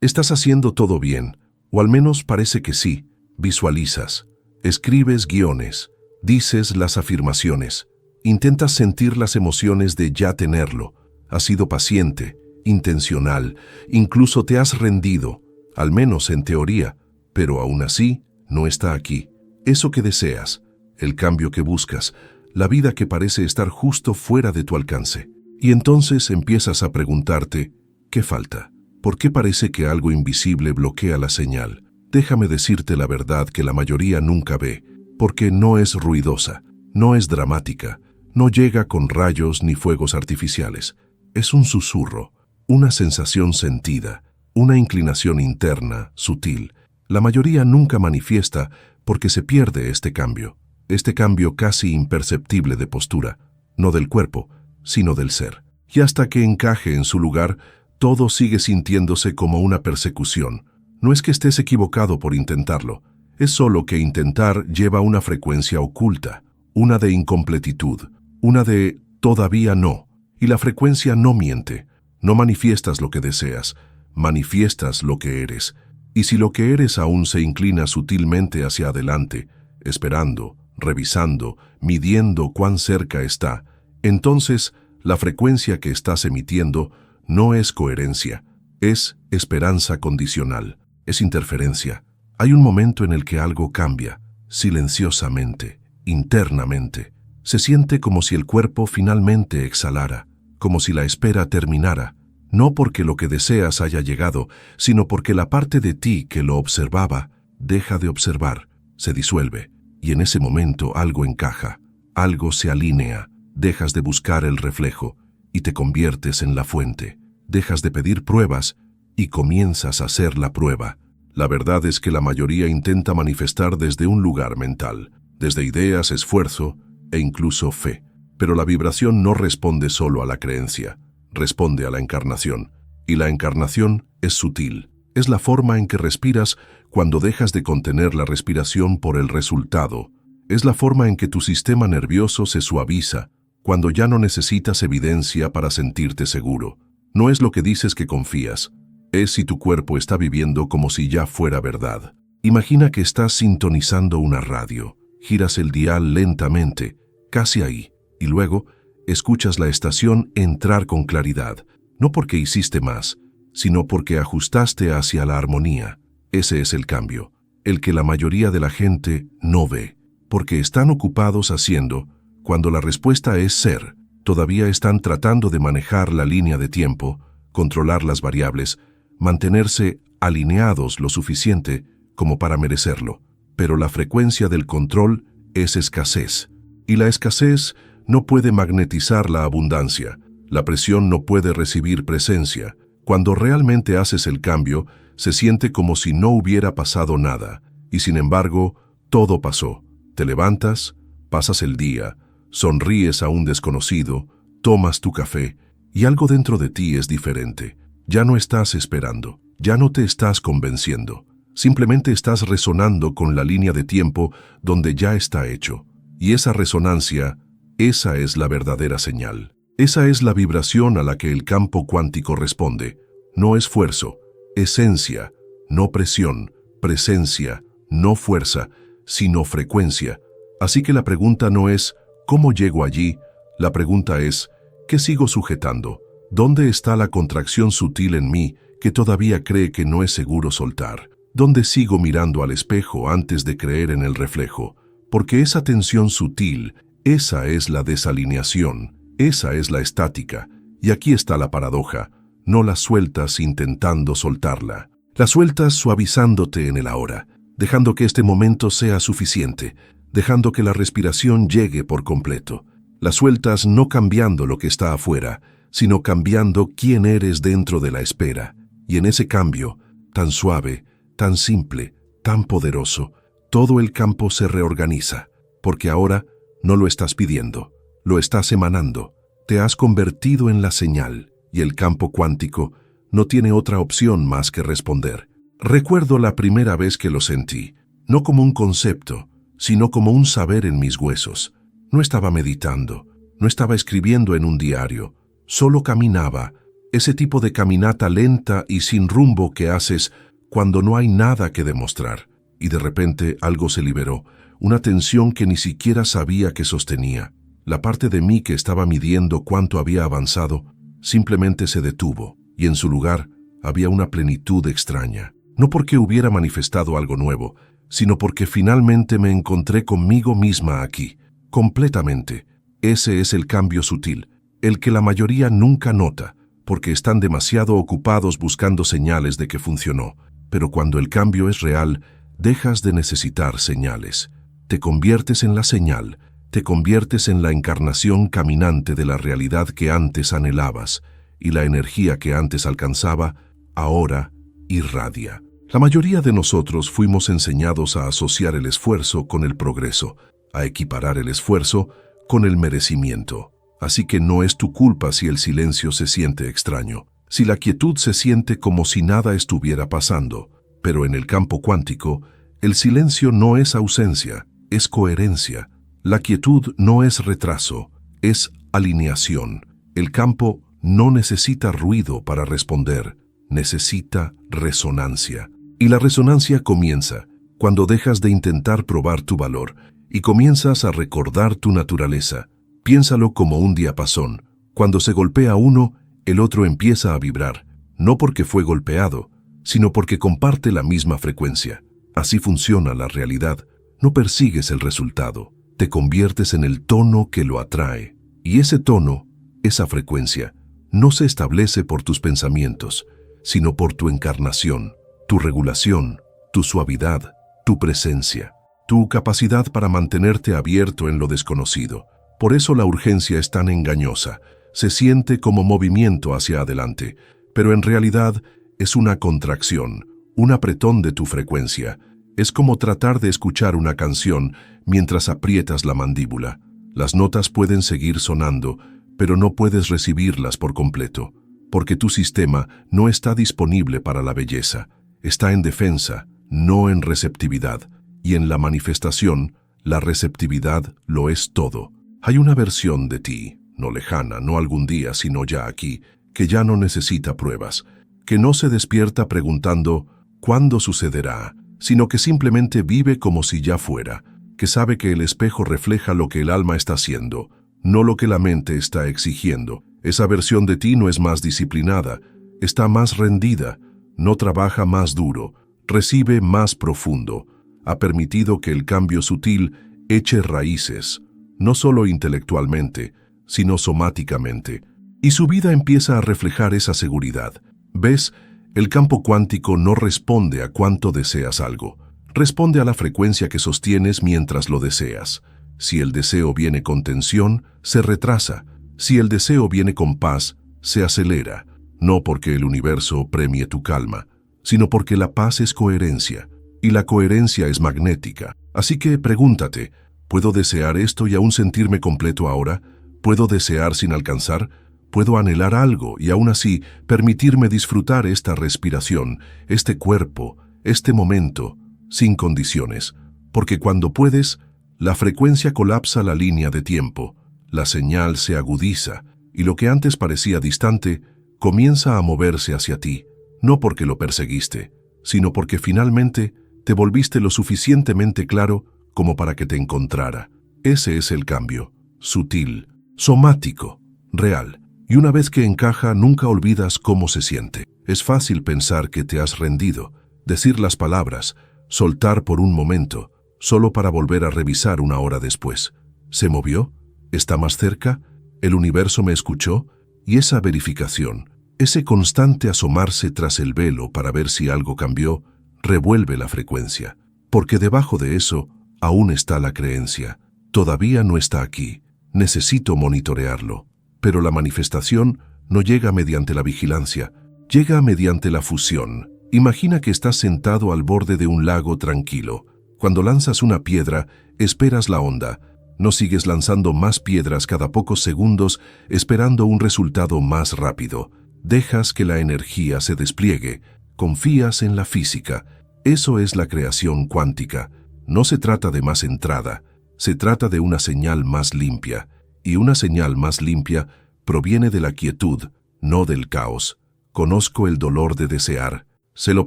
Estás haciendo todo bien, o al menos parece que sí. Visualizas, escribes guiones, dices las afirmaciones, intentas sentir las emociones de ya tenerlo. Has sido paciente, intencional, incluso te has rendido, al menos en teoría, pero aún así no está aquí. Eso que deseas, el cambio que buscas, la vida que parece estar justo fuera de tu alcance. Y entonces empiezas a preguntarte, ¿qué falta? ¿Por qué parece que algo invisible bloquea la señal? Déjame decirte la verdad que la mayoría nunca ve, porque no es ruidosa, no es dramática, no llega con rayos ni fuegos artificiales. Es un susurro, una sensación sentida, una inclinación interna, sutil. La mayoría nunca manifiesta porque se pierde este cambio casi imperceptible de postura, no del cuerpo, sino del ser. Y hasta que encaje en su lugar, todo sigue sintiéndose como una persecución. No es que estés equivocado por intentarlo, es solo que intentar lleva una frecuencia oculta, una de incompletitud, una de todavía no. Y la frecuencia no miente, no manifiestas lo que deseas, manifiestas lo que eres. Y si lo que eres aún se inclina sutilmente hacia adelante, esperando, revisando, midiendo cuán cerca está, entonces la frecuencia que estás emitiendo no es coherencia, es esperanza condicional, es interferencia. Hay un momento en el que algo cambia, silenciosamente, internamente. Se siente como si el cuerpo finalmente exhalara, como si la espera terminara, no porque lo que deseas haya llegado, sino porque la parte de ti que lo observaba deja de observar, se disuelve, y en ese momento algo encaja, algo se alinea, dejas de buscar el reflejo y te conviertes en la fuente, dejas de pedir pruebas y comienzas a ser la prueba. La verdad es que la mayoría intenta manifestar desde un lugar mental, desde ideas, esfuerzo e incluso fe. Pero la vibración no responde solo a la creencia, responde a la encarnación. Y la encarnación es sutil. Es la forma en que respiras cuando dejas de contener la respiración por el resultado. Es la forma en que tu sistema nervioso se suaviza cuando ya no necesitas evidencia para sentirte seguro. No es lo que dices que confías, es si tu cuerpo está viviendo como si ya fuera verdad. Imagina que estás sintonizando una radio, giras el dial lentamente, casi ahí, y luego escuchas la estación entrar con claridad, no porque hiciste más, sino porque ajustaste hacia la armonía. Ese es el cambio, el que la mayoría de la gente no ve, porque están ocupados haciendo, cuando la respuesta es ser. Todavía están tratando de manejar la línea de tiempo, controlar las variables, mantenerse alineados lo suficiente como para merecerlo. Pero la frecuencia del control es escasez, y la escasez no puede magnetizar la abundancia. La presión no puede recibir presencia. Cuando realmente haces el cambio, se siente como si no hubiera pasado nada, y sin embargo, todo pasó. Te levantas, pasas el día, sonríes a un desconocido, tomas tu café, y algo dentro de ti es diferente. Ya no estás esperando, ya no te estás convenciendo. Simplemente estás resonando con la línea de tiempo donde ya está hecho. Y esa resonancia, esa es la verdadera señal. Esa es la vibración a la que el campo cuántico responde. No esfuerzo, esencia, no presión, presencia, no fuerza, sino frecuencia. Así que la pregunta no es ¿cómo llego allí? La pregunta es ¿qué sigo sujetando? ¿Dónde está la contracción sutil en mí que todavía cree que no es seguro soltar? ¿Dónde sigo mirando al espejo antes de creer en el reflejo? Porque esa tensión sutil, esa es la desalineación, esa es la estática. Y aquí está la paradoja. No la sueltas intentando soltarla. La sueltas suavizándote en el ahora, dejando que este momento sea suficiente, dejando que la respiración llegue por completo. La sueltas no cambiando lo que está afuera, sino cambiando quién eres dentro de la espera. Y en ese cambio, tan suave, tan simple, tan poderoso, todo el campo se reorganiza, porque ahora no lo estás pidiendo, lo estás emanando. Te has convertido en la señal, y el campo cuántico no tiene otra opción más que responder. Recuerdo la primera vez que lo sentí, no como un concepto, sino como un saber en mis huesos. No estaba meditando, no estaba escribiendo en un diario, solo caminaba, ese tipo de caminata lenta y sin rumbo que haces cuando no hay nada que demostrar. Y de repente algo se liberó, una tensión que ni siquiera sabía que sostenía. La parte de mí que estaba midiendo cuánto había avanzado simplemente se detuvo, y en su lugar había una plenitud extraña. No porque hubiera manifestado algo nuevo, sino porque finalmente me encontré conmigo misma aquí, completamente. Ese es el cambio sutil, el que la mayoría nunca nota, porque están demasiado ocupados buscando señales de que funcionó. Pero cuando el cambio es real, dejas de necesitar señales. Te conviertes en la señal, te conviertes en la encarnación caminante de la realidad que antes anhelabas, y la energía que antes alcanzaba, ahora irradia. La mayoría de nosotros fuimos enseñados a asociar el esfuerzo con el progreso, a equiparar el esfuerzo con el merecimiento. Así que no es tu culpa si el silencio se siente extraño, si la quietud se siente como si nada estuviera pasando. Pero en el campo cuántico, el silencio no es ausencia, es coherencia. La quietud no es retraso, es alineación. El campo no necesita ruido para responder, necesita resonancia. Y la resonancia comienza cuando dejas de intentar probar tu valor y comienzas a recordar tu naturaleza. Piénsalo como un diapasón. Cuando se golpea uno, el otro empieza a vibrar, no porque fue golpeado, sino porque comparte la misma frecuencia. Así funciona la realidad. No persigues el resultado, te conviertes en el tono que lo atrae. Y ese tono, esa frecuencia, no se establece por tus pensamientos, sino por tu encarnación, tu regulación, tu suavidad, tu presencia, tu capacidad para mantenerte abierto en lo desconocido. Por eso la urgencia es tan engañosa. Se siente como movimiento hacia adelante, pero en realidad es una contracción, un apretón de tu frecuencia. Es como tratar de escuchar una canción mientras aprietas la mandíbula. Las notas pueden seguir sonando, pero no puedes recibirlas por completo, porque tu sistema no está disponible para la belleza. Está en defensa, no en receptividad. Y en la manifestación, la receptividad lo es todo. Hay una versión de ti, no lejana, no algún día, sino ya aquí, que ya no necesita pruebas, que no se despierta preguntando ¿cuándo sucederá?, sino que simplemente vive como si ya fuera, que sabe que el espejo refleja lo que el alma está haciendo, no lo que la mente está exigiendo. Esa versión de ti no es más disciplinada, está más rendida, no trabaja más duro, recibe más profundo, ha permitido que el cambio sutil eche raíces, no solo intelectualmente, sino somáticamente, y su vida empieza a reflejar esa seguridad. ¿Ves? El campo cuántico no responde a cuánto deseas algo, responde a la frecuencia que sostienes mientras lo deseas. Si el deseo viene con tensión, se retrasa. Si el deseo viene con paz, se acelera. No porque el universo premie tu calma, sino porque la paz es coherencia, y la coherencia es magnética. Así que pregúntate, ¿puedo desear esto y aún sentirme completo ahora? ¿Puedo desear sin alcanzar? ¿Puedo anhelar algo y aún así permitirme disfrutar esta respiración, este cuerpo, este momento, sin condiciones? Porque cuando puedes, la frecuencia colapsa la línea de tiempo, la señal se agudiza y lo que antes parecía distante comienza a moverse hacia ti, no porque lo perseguiste, sino porque finalmente te volviste lo suficientemente claro como para que te encontrara. Ese es el cambio, sutil, somático, real. Y una vez que encaja, nunca olvidas cómo se siente. Es fácil pensar que te has rendido, decir las palabras, soltar por un momento, solo para volver a revisar una hora después. ¿Se movió? ¿Está más cerca? ¿El universo me escuchó? Y esa verificación, ese constante asomarse tras el velo para ver si algo cambió, revuelve la frecuencia. Porque debajo de eso aún está la creencia. Todavía no está aquí. Necesito monitorearlo. Pero la manifestación no llega mediante la vigilancia, llega mediante la fusión. Imagina que estás sentado al borde de un lago tranquilo. Cuando lanzas una piedra, esperas la onda. No sigues lanzando más piedras cada pocos segundos esperando un resultado más rápido. Dejas que la energía se despliegue. Confías en la física. Eso es la creación cuántica. No se trata de más entrada, se trata de una señal más limpia. Y una señal más limpia proviene de la quietud, no del caos. Conozco el dolor de desear. Sé lo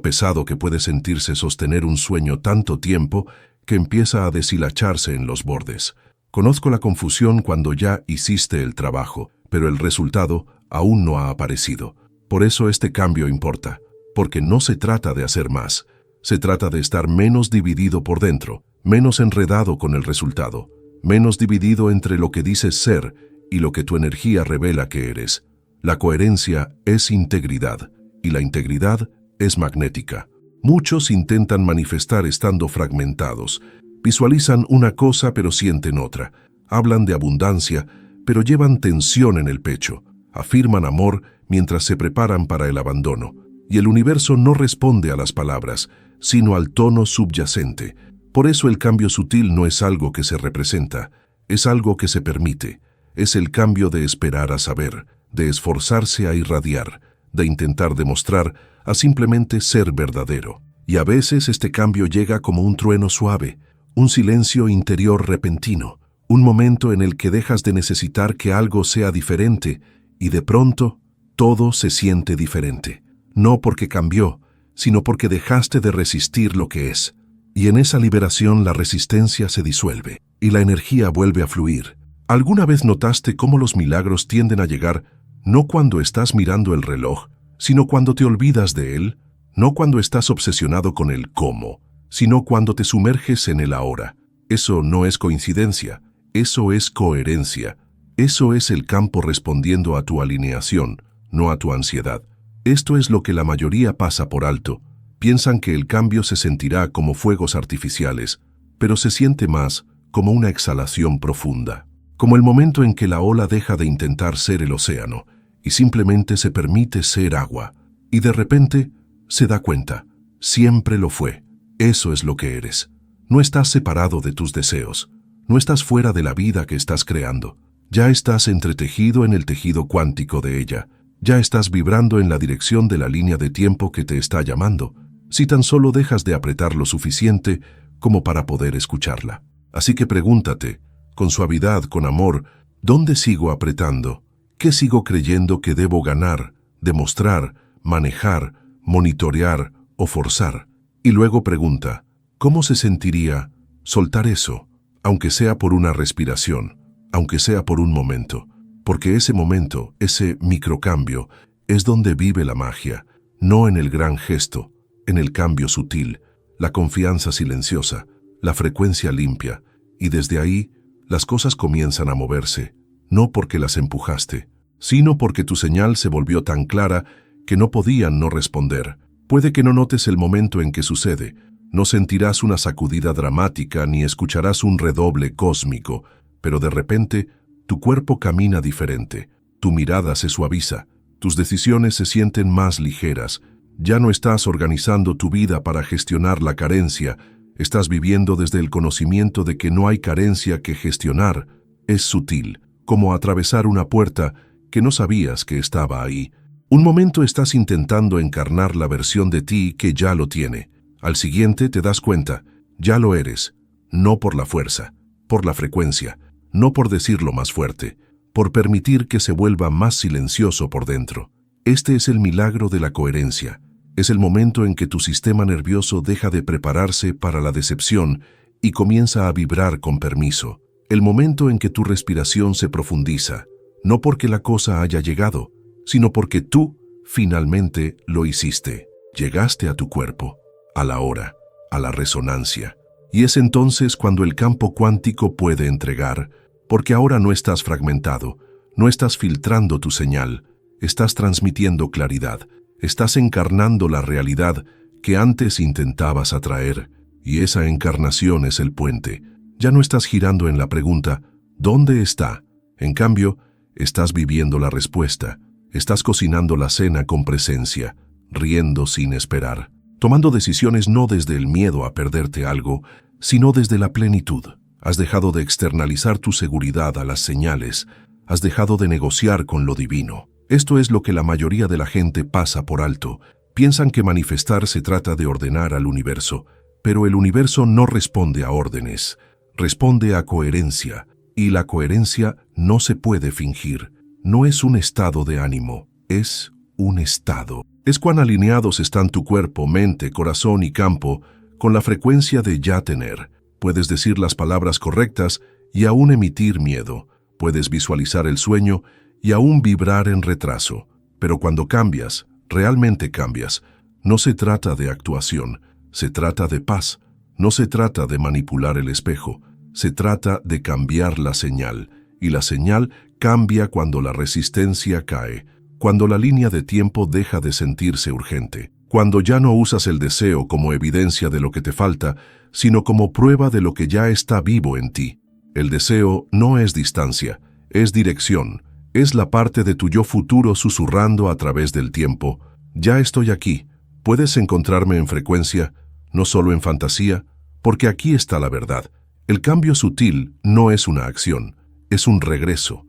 pesado que puede sentirse sostener un sueño tanto tiempo que empieza a deshilacharse en los bordes. Conozco la confusión cuando ya hiciste el trabajo, pero el resultado aún no ha aparecido. Por eso este cambio importa, porque no se trata de hacer más. Se trata de estar menos dividido por dentro, menos enredado con el resultado, menos dividido entre lo que dices ser y lo que tu energía revela que eres. La coherencia es integridad, y la integridad es magnética. Muchos intentan manifestar estando fragmentados. Visualizan una cosa pero sienten otra. Hablan de abundancia, pero llevan tensión en el pecho. Afirman amor mientras se preparan para el abandono. Y el universo no responde a las palabras, sino al tono subyacente. Por eso el cambio sutil no es algo que se representa, es algo que se permite. Es el cambio de esperar a saber, de esforzarse a irradiar, de intentar demostrar a simplemente ser verdadero. Y a veces este cambio llega como un trueno suave, un silencio interior repentino, un momento en el que dejas de necesitar que algo sea diferente y de pronto todo se siente diferente. No porque cambió, sino porque dejaste de resistir lo que es. Y en esa liberación la resistencia se disuelve y la energía vuelve a fluir. ¿Alguna vez notaste cómo los milagros tienden a llegar no cuando estás mirando el reloj, sino cuando te olvidas de él? No cuando estás obsesionado con el cómo, sino cuando te sumerges en el ahora. Eso no es coincidencia, eso es coherencia. Eso es el campo respondiendo a tu alineación, no a tu ansiedad. Esto es lo que la mayoría pasa por alto. Piensan que el cambio se sentirá como fuegos artificiales, pero se siente más como una exhalación profunda. Como el momento en que la ola deja de intentar ser el océano y simplemente se permite ser agua. Y de repente se da cuenta, siempre lo fue. Eso es lo que eres. No estás separado de tus deseos. No estás fuera de la vida que estás creando. Ya estás entretejido en el tejido cuántico de ella. Ya estás vibrando en la dirección de la línea de tiempo que te está llamando, si tan solo dejas de apretar lo suficiente como para poder escucharla. Así que pregúntate, con suavidad, con amor, ¿dónde sigo apretando? ¿Qué sigo creyendo que debo ganar, demostrar, manejar, monitorear o forzar? Y luego pregunta, ¿cómo se sentiría soltar eso, aunque sea por una respiración, aunque sea por un momento? Porque ese momento, ese microcambio, es donde vive la magia, no en el gran gesto, en el cambio sutil, la confianza silenciosa, la frecuencia limpia, y desde ahí las cosas comienzan a moverse, no porque las empujaste, sino porque tu señal se volvió tan clara que no podían no responder. Puede que no notes el momento en que sucede, no sentirás una sacudida dramática ni escucharás un redoble cósmico, pero de repente tu cuerpo camina diferente, tu mirada se suaviza, tus decisiones se sienten más ligeras. Ya no estás organizando tu vida para gestionar la carencia, estás viviendo desde el conocimiento de que no hay carencia que gestionar. Es sutil, como atravesar una puerta que no sabías que estaba ahí. Un momento estás intentando encarnar la versión de ti que ya lo tiene. Al siguiente te das cuenta, ya lo eres, no por la fuerza, por la frecuencia, no por decirlo más fuerte, por permitir que se vuelva más silencioso por dentro. Este es el milagro de la coherencia. Es el momento en que tu sistema nervioso deja de prepararse para la decepción y comienza a vibrar con permiso. El momento en que tu respiración se profundiza, no porque la cosa haya llegado, sino porque tú finalmente lo hiciste. Llegaste a tu cuerpo, a la hora, a la resonancia. Y es entonces cuando el campo cuántico puede entregar, porque ahora no estás fragmentado, no estás filtrando tu señal, estás transmitiendo claridad. Estás encarnando la realidad que antes intentabas atraer, y esa encarnación es el puente. Ya no estás girando en la pregunta, ¿dónde está? En cambio, estás viviendo la respuesta. Estás cocinando la cena con presencia, riendo sin esperar, tomando decisiones no desde el miedo a perderte algo, sino desde la plenitud. Has dejado de externalizar tu seguridad a las señales, has dejado de negociar con lo divino. Esto es lo que la mayoría de la gente pasa por alto. Piensan que manifestar se trata de ordenar al universo, pero el universo no responde a órdenes, responde a coherencia, y la coherencia no se puede fingir. No es un estado de ánimo, es un estado. Es cuán alineados están tu cuerpo, mente, corazón y campo con la frecuencia de ya tener. Puedes decir las palabras correctas y aún emitir miedo. Puedes visualizar el sueño y aún vibrar en retraso. Pero cuando cambias, realmente cambias. No se trata de actuación, se trata de paz. No se trata de manipular el espejo, se trata de cambiar la señal. Y la señal cambia cuando la resistencia cae, cuando la línea de tiempo deja de sentirse urgente, cuando ya no usas el deseo como evidencia de lo que te falta, sino como prueba de lo que ya está vivo en ti. El deseo no es distancia, es dirección, es la parte de tu yo futuro susurrando a través del tiempo. Ya estoy aquí, puedes encontrarme en frecuencia, no solo en fantasía, porque aquí está la verdad. El cambio sutil no es una acción, es un regreso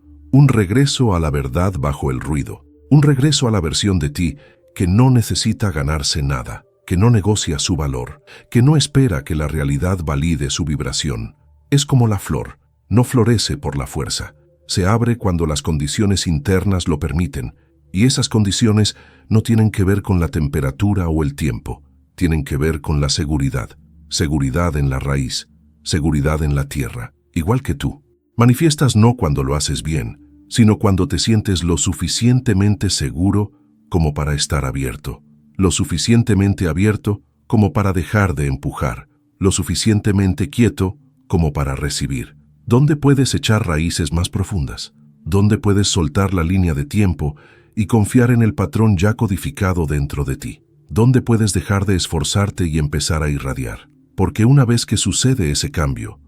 a la verdad bajo el ruido, un regreso a la versión de ti que no necesita ganarse nada, que no negocia su valor, que no espera que la realidad valide su vibración. Es como la flor, no florece por la fuerza, se abre cuando las condiciones internas lo permiten, y esas condiciones no tienen que ver con la temperatura o el tiempo, tienen que ver con la seguridad. Seguridad en la raíz, seguridad en la tierra, igual que tú. Manifiestas no cuando lo haces bien, sino cuando te sientes lo suficientemente seguro como para estar abierto, lo suficientemente abierto como para dejar de empujar, lo suficientemente quieto como para recibir. ¿Dónde puedes echar raíces más profundas? ¿Dónde puedes soltar la línea de tiempo y confiar en el patrón ya codificado dentro de ti? ¿Dónde puedes dejar de esforzarte y empezar a irradiar? Porque una vez que sucede ese cambio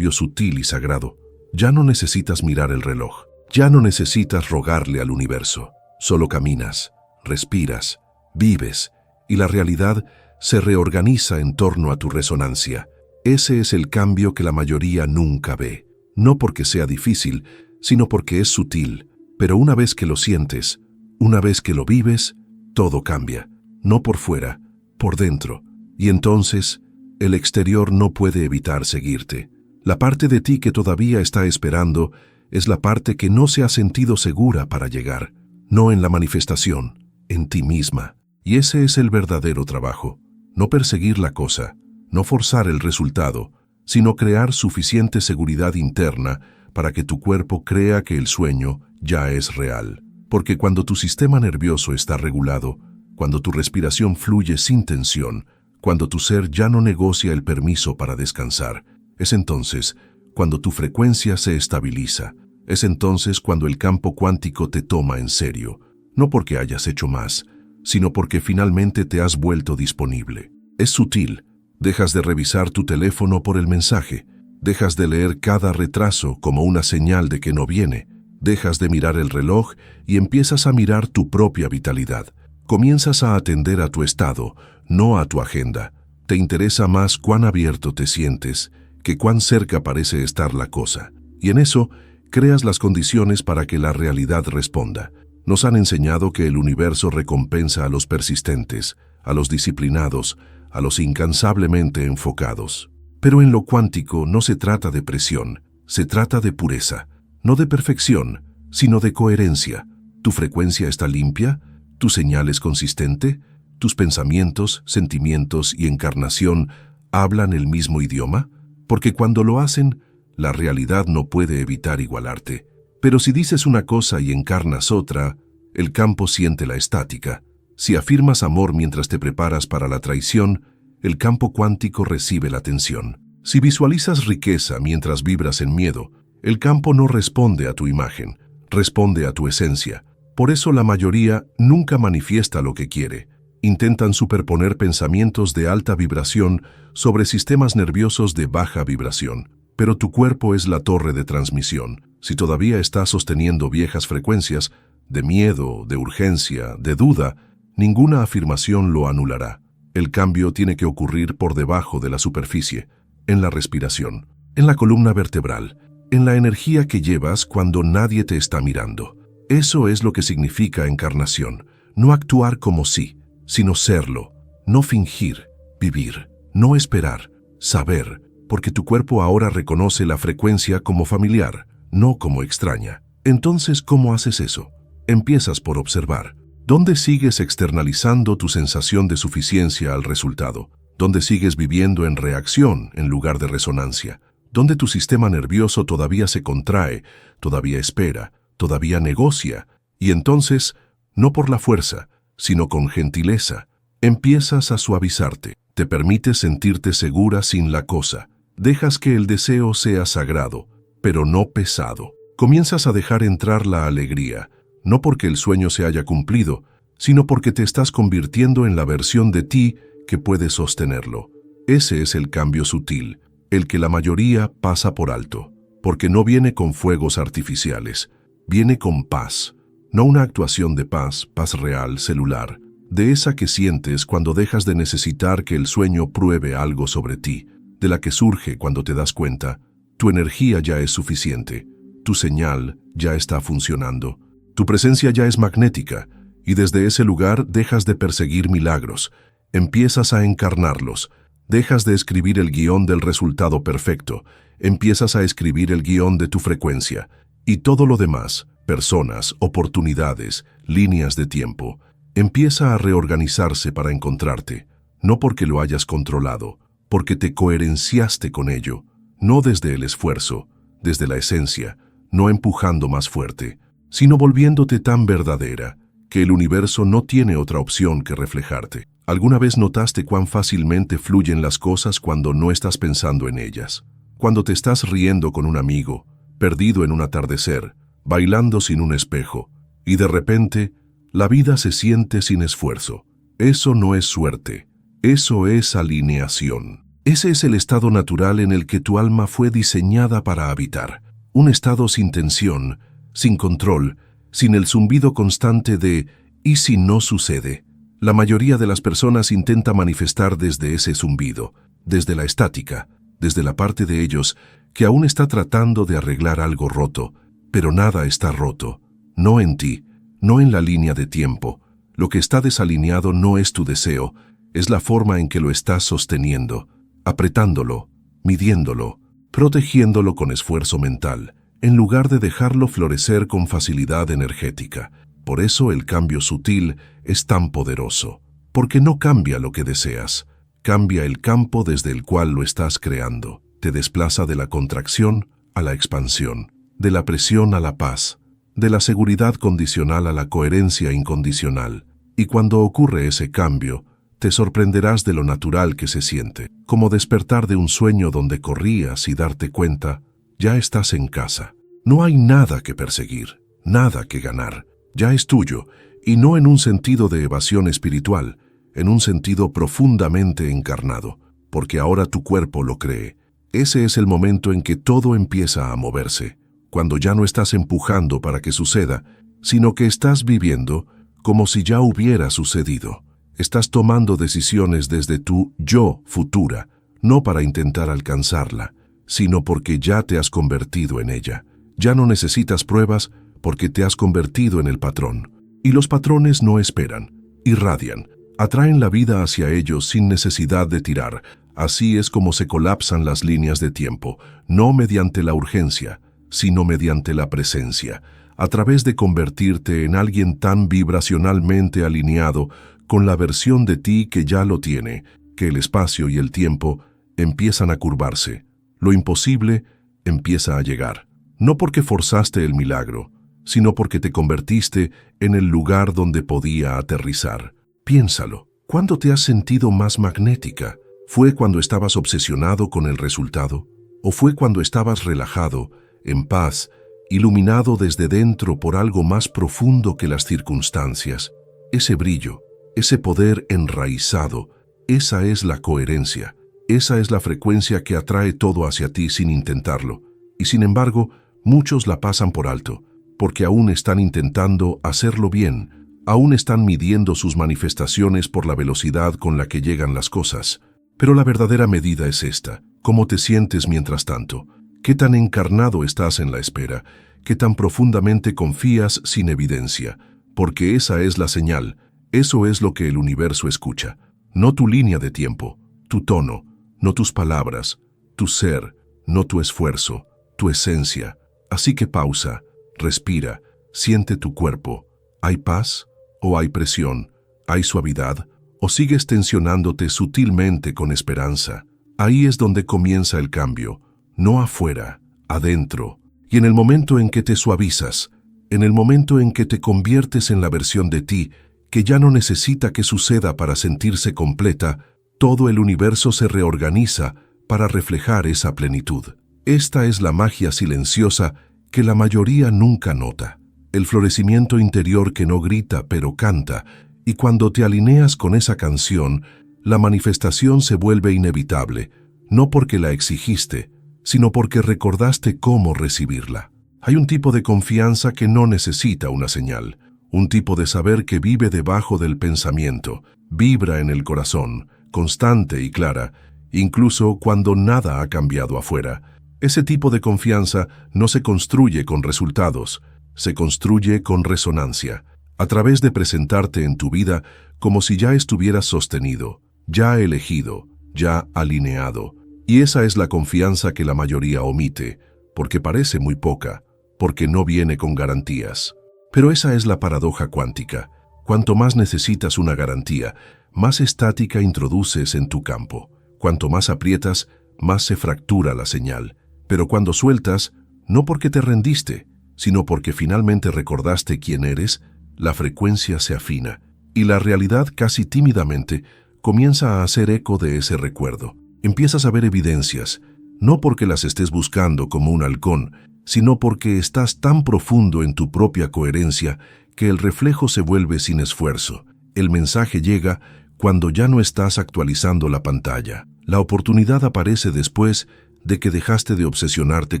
sutil y sagrado, ya no necesitas mirar el reloj, ya no necesitas rogarle al universo. Solo caminas, respiras, vives, y la realidad se reorganiza en torno a tu resonancia. Ese es el cambio que la mayoría nunca ve, no porque sea difícil, sino porque es sutil. Pero una vez que lo sientes, una vez que lo vives, todo cambia, no por fuera, por dentro, y entonces el exterior no puede evitar seguirte. La parte de ti que todavía está esperando es la parte que no se ha sentido segura para llegar, no en la manifestación, en ti misma. Y ese es el verdadero trabajo, no perseguir la cosa, no forzar el resultado, sino crear suficiente seguridad interna para que tu cuerpo crea que el sueño ya es real. Porque cuando tu sistema nervioso está regulado, cuando tu respiración fluye sin tensión, cuando tu ser ya no negocia el permiso para descansar, es entonces cuando tu frecuencia se estabiliza, es entonces cuando el campo cuántico te toma en serio, no porque hayas hecho más, sino porque finalmente te has vuelto disponible. Es sutil, dejas de revisar tu teléfono por el mensaje, dejas de leer cada retraso como una señal de que no viene, dejas de mirar el reloj y empiezas a mirar tu propia vitalidad. Comienzas a atender a tu estado, no a tu agenda. Te interesa más cuán abierto te sientes que cuán cerca parece estar la cosa. Y en eso, creas las condiciones para que la realidad responda. Nos han enseñado que el universo recompensa a los persistentes, a los disciplinados, a los incansablemente enfocados. Pero en lo cuántico no se trata de presión, se trata de pureza, no de perfección, sino de coherencia. ¿Tu frecuencia está limpia? ¿Tu señal es consistente? ¿Tus pensamientos, sentimientos y encarnación hablan el mismo idioma? Porque cuando lo hacen, la realidad no puede evitar igualarte. Pero si dices una cosa y encarnas otra, el campo siente la estática. Si afirmas amor mientras te preparas para la traición, el campo cuántico recibe la tensión. Si visualizas riqueza mientras vibras en miedo, el campo no responde a tu imagen, responde a tu esencia. Por eso la mayoría nunca manifiesta lo que quiere. Intentan superponer pensamientos de alta vibración sobre sistemas nerviosos de baja vibración. Pero tu cuerpo es la torre de transmisión. Si todavía estás sosteniendo viejas frecuencias, de miedo, de urgencia, de duda, ninguna afirmación lo anulará. El cambio tiene que ocurrir por debajo de la superficie, en la respiración, en la columna vertebral, en la energía que llevas cuando nadie te está mirando. Eso es lo que significa encarnación. No actuar como sí, sino serlo. No fingir, vivir. No esperar, saber, porque tu cuerpo ahora reconoce la frecuencia como familiar, no como extraña. Entonces, ¿cómo haces eso? Empiezas por observar. ¿Dónde sigues externalizando tu sensación de suficiencia al resultado? ¿Dónde sigues viviendo en reacción en lugar de resonancia? ¿Dónde tu sistema nervioso todavía se contrae, todavía espera, todavía negocia? Y entonces, no por la fuerza, sino con gentileza, empiezas a suavizarte. Te permites sentirte segura sin la cosa. Dejas que el deseo sea sagrado, pero no pesado. Comienzas a dejar entrar la alegría, no porque el sueño se haya cumplido, sino porque te estás convirtiendo en la versión de ti que puede sostenerlo. Ese es el cambio sutil, el que la mayoría pasa por alto, porque no viene con fuegos artificiales, viene con paz. No una actuación de paz, paz real, celular, de esa que sientes cuando dejas de necesitar que el sueño pruebe algo sobre ti, de la que surge cuando te das cuenta, tu energía ya es suficiente, tu señal ya está funcionando, tu presencia ya es magnética, y desde ese lugar dejas de perseguir milagros, empiezas a encarnarlos, dejas de escribir el guión del resultado perfecto, empiezas a escribir el guión de tu frecuencia, y todo lo demás, personas, oportunidades, líneas de tiempo, empieza a reorganizarse para encontrarte, no porque lo hayas controlado, porque te coherenciaste con ello, no desde el esfuerzo, desde la esencia, no empujando más fuerte, sino volviéndote tan verdadera que el universo no tiene otra opción que reflejarte. ¿Alguna vez notaste cuán fácilmente fluyen las cosas cuando no estás pensando en ellas? Cuando te estás riendo con un amigo, perdido en un atardecer, bailando sin un espejo, y de repente, la vida se siente sin esfuerzo. Eso no es suerte, eso es alineación. Ese es el estado natural en el que tu alma fue diseñada para habitar. Un estado sin tensión, sin control, sin el zumbido constante de ¿y si no sucede? La mayoría de las personas intenta manifestar desde ese zumbido, desde la estática, desde la parte de ellos que aún está tratando de arreglar algo roto, pero nada está roto, no en ti, no en la línea de tiempo. Lo que está desalineado no es tu deseo, es la forma en que lo estás sosteniendo, apretándolo, midiéndolo, protegiéndolo con esfuerzo mental, en lugar de dejarlo florecer con facilidad energética. Por eso el cambio sutil es tan poderoso, porque no cambia lo que deseas, cambia el campo desde el cual lo estás creando, te desplaza de la contracción a la expansión, de la presión a la paz, de la seguridad condicional a la coherencia incondicional. Y cuando ocurre ese cambio, te sorprenderás de lo natural que se siente, como despertar de un sueño donde corrías y darte cuenta, ya estás en casa. No hay nada que perseguir, nada que ganar, ya es tuyo, y no en un sentido de evasión espiritual, en un sentido profundamente encarnado, porque ahora tu cuerpo lo cree. Ese es el momento en que todo empieza a moverse, cuando ya no estás empujando para que suceda, sino que estás viviendo como si ya hubiera sucedido. Estás tomando decisiones desde tu yo futura, no para intentar alcanzarla, sino porque ya te has convertido en ella. Ya no necesitas pruebas porque te has convertido en el patrón. Y los patrones no esperan, irradian, atraen la vida hacia ellos sin necesidad de tirar. Así es como se colapsan las líneas de tiempo, no mediante la urgencia, sino mediante la presencia, a través de convertirte en alguien tan vibracionalmente alineado con la versión de ti que ya lo tiene, que el espacio y el tiempo empiezan a curvarse. Lo imposible empieza a llegar, no porque forzaste el milagro, sino porque te convertiste en el lugar donde podía aterrizar. Piénsalo, ¿cuándo te has sentido más magnética? ¿Fue cuando estabas obsesionado con el resultado? ¿O fue cuando estabas relajado, en paz, iluminado desde dentro por algo más profundo que las circunstancias? Ese brillo, ese poder enraizado, esa es la coherencia, esa es la frecuencia que atrae todo hacia ti sin intentarlo. Y sin embargo, muchos la pasan por alto, porque aún están intentando hacerlo bien, aún están midiendo sus manifestaciones por la velocidad con la que llegan las cosas. Pero la verdadera medida es esta: ¿cómo te sientes mientras tanto? ¿Qué tan encarnado estás en la espera? ¿Qué tan profundamente confías sin evidencia? Porque esa es la señal, eso es lo que el universo escucha. No tu línea de tiempo, tu tono, no tus palabras, tu ser, no tu esfuerzo, tu esencia. Así que pausa, respira, siente tu cuerpo, ¿Hay paz o hay presión? ¿Hay suavidad o sigues tensionándote sutilmente con esperanza? Ahí es donde comienza el cambio, no afuera, adentro. Y en el momento en que te suavizas, en el momento en que te conviertes en la versión de ti que ya no necesita que suceda para sentirse completa, todo el universo se reorganiza para reflejar esa plenitud. Esta es la magia silenciosa que la mayoría nunca nota. El florecimiento interior que no grita pero canta, y cuando te alineas con esa canción, la manifestación se vuelve inevitable, no porque la exigiste, sino porque recordaste cómo recibirla. Hay un tipo de confianza que no necesita una señal, un tipo de saber que vive debajo del pensamiento, vibra en el corazón, constante y clara, incluso cuando nada ha cambiado afuera. Ese tipo de confianza no se construye con resultados, se construye con resonancia, a través de presentarte en tu vida como si ya estuvieras sostenido, ya elegido, ya alineado. Y esa es la confianza que la mayoría omite, porque parece muy poca, porque no viene con garantías. Pero esa es la paradoja cuántica. Cuanto más necesitas una garantía, más estática introduces en tu campo. Cuanto más aprietas, más se fractura la señal. Pero cuando sueltas, no porque te rendiste, sino porque finalmente recordaste quién eres, la frecuencia se afina, y la realidad casi tímidamente comienza a hacer eco de ese recuerdo. Empiezas a ver evidencias, no porque las estés buscando como un halcón, sino porque estás tan profundo en tu propia coherencia que el reflejo se vuelve sin esfuerzo. El mensaje llega cuando ya no estás actualizando la pantalla. La oportunidad aparece después de que dejaste de obsesionarte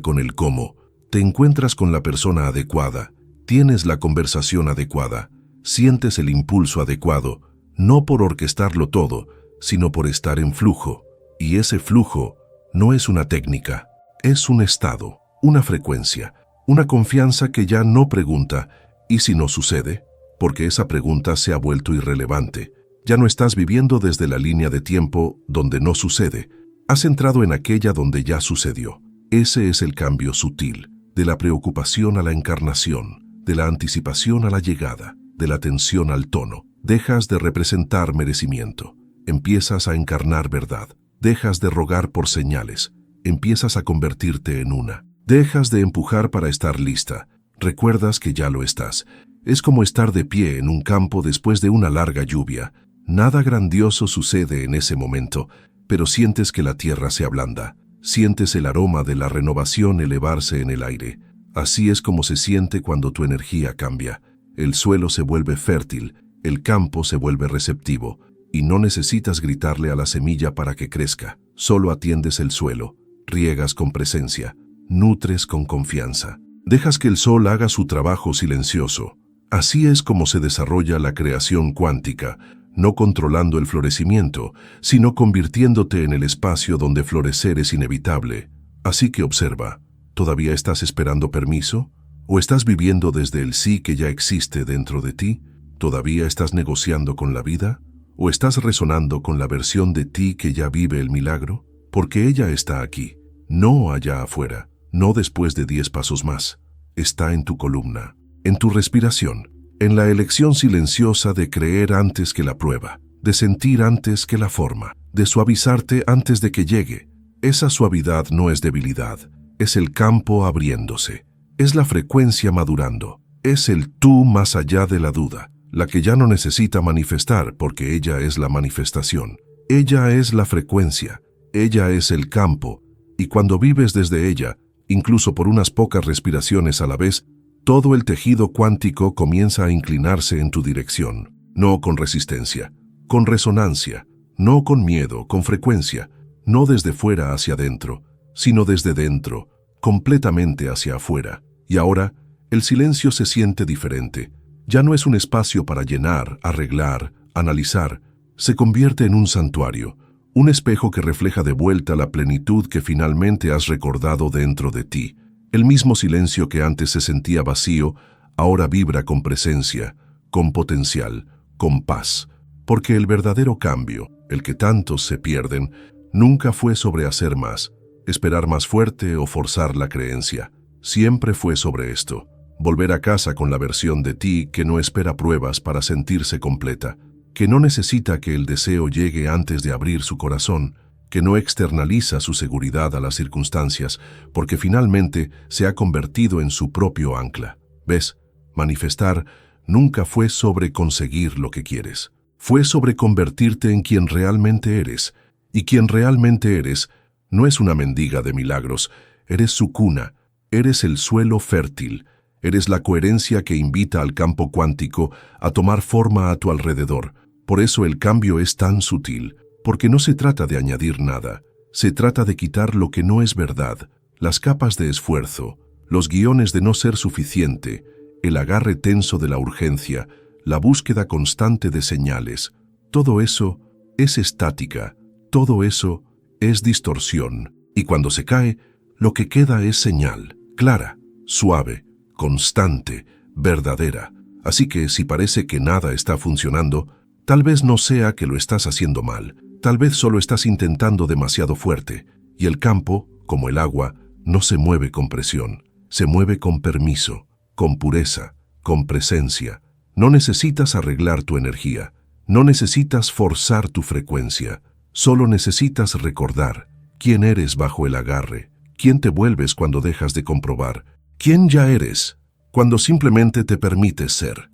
con el cómo. Te encuentras con la persona adecuada, tienes la conversación adecuada, sientes el impulso adecuado, no por orquestarlo todo, sino por estar en flujo. Y ese flujo no es una técnica, es un estado, una frecuencia, una confianza que ya no pregunta, ¿y si no sucede? Porque esa pregunta se ha vuelto irrelevante. Ya no estás viviendo desde la línea de tiempo donde no sucede, has entrado en aquella donde ya sucedió. Ese es el cambio sutil, de la preocupación a la encarnación, de la anticipación a la llegada, de la tensión al tono. Dejas de representar merecimiento, empiezas a encarnar verdad. Dejas de rogar por señales, empiezas a convertirte en una. Dejas de empujar para estar lista, recuerdas que ya lo estás. Es como estar de pie en un campo después de una larga lluvia. Nada grandioso sucede en ese momento, pero sientes que la tierra se ablanda. Sientes el aroma de la renovación elevarse en el aire. Así es como se siente cuando tu energía cambia. El suelo se vuelve fértil, el campo se vuelve receptivo. Y no necesitas gritarle a la semilla para que crezca. Solo atiendes el suelo, riegas con presencia, nutres con confianza. Dejas que el sol haga su trabajo silencioso. Así es como se desarrolla la creación cuántica, no controlando el florecimiento, sino convirtiéndote en el espacio donde florecer es inevitable. Así que observa, ¿todavía estás esperando permiso? ¿O estás viviendo desde el sí que ya existe dentro de ti? ¿Todavía estás negociando con la vida? ¿O estás resonando con la versión de ti que ya vive el milagro? Porque ella está aquí, no allá afuera, no después de 10 pasos más. Está en tu columna, en tu respiración, en la elección silenciosa de creer antes que la prueba, de sentir antes que la forma, de suavizarte antes de que llegue. Esa suavidad no es debilidad, es el campo abriéndose, es la frecuencia madurando, es el tú más allá de la duda. La que ya no necesita manifestar porque ella es la manifestación. Ella es la frecuencia, ella es el campo, y cuando vives desde ella, incluso por unas pocas respiraciones a la vez, todo el tejido cuántico comienza a inclinarse en tu dirección, no con resistencia, con resonancia, no con miedo, con frecuencia, no desde fuera hacia adentro, sino desde dentro, completamente hacia afuera. Y ahora, el silencio se siente diferente. Ya no es un espacio para llenar, arreglar, analizar. Se convierte en un santuario, un espejo que refleja de vuelta la plenitud que finalmente has recordado dentro de ti. El mismo silencio que antes se sentía vacío, ahora vibra con presencia, con potencial, con paz. Porque el verdadero cambio, el que tantos se pierden, nunca fue sobre hacer más, esperar más fuerte o forzar la creencia. Siempre fue sobre esto. volver a casa con la versión de ti que no espera pruebas para sentirse completa, que no necesita que el deseo llegue antes de abrir su corazón, que no externaliza su seguridad a las circunstancias, porque finalmente se ha convertido en su propio ancla. ¿Ves? Manifestar nunca fue sobre conseguir lo que quieres. Fue sobre convertirte en quien realmente eres. Y quien realmente eres no es una mendiga de milagros, eres su cuna, eres el suelo fértil, eres la coherencia que invita al campo cuántico a tomar forma a tu alrededor. Por eso el cambio es tan sutil, porque no se trata de añadir nada, se trata de quitar lo que no es verdad, las capas de esfuerzo, los guiones de no ser suficiente, el agarre tenso de la urgencia, la búsqueda constante de señales. Todo eso es estática, todo eso es distorsión, y cuando se cae, lo que queda es señal, clara, suave, constante, verdadera. Así que si parece que nada está funcionando, tal vez no sea que lo estás haciendo mal, tal vez solo estás intentando demasiado fuerte, y el campo, como el agua, no se mueve con presión, se mueve con permiso, con pureza, con presencia. No necesitas arreglar tu energía, no necesitas forzar tu frecuencia, solo necesitas recordar quién eres bajo el agarre, quién te vuelves cuando dejas de comprobar, quién ya eres cuando simplemente te permites ser.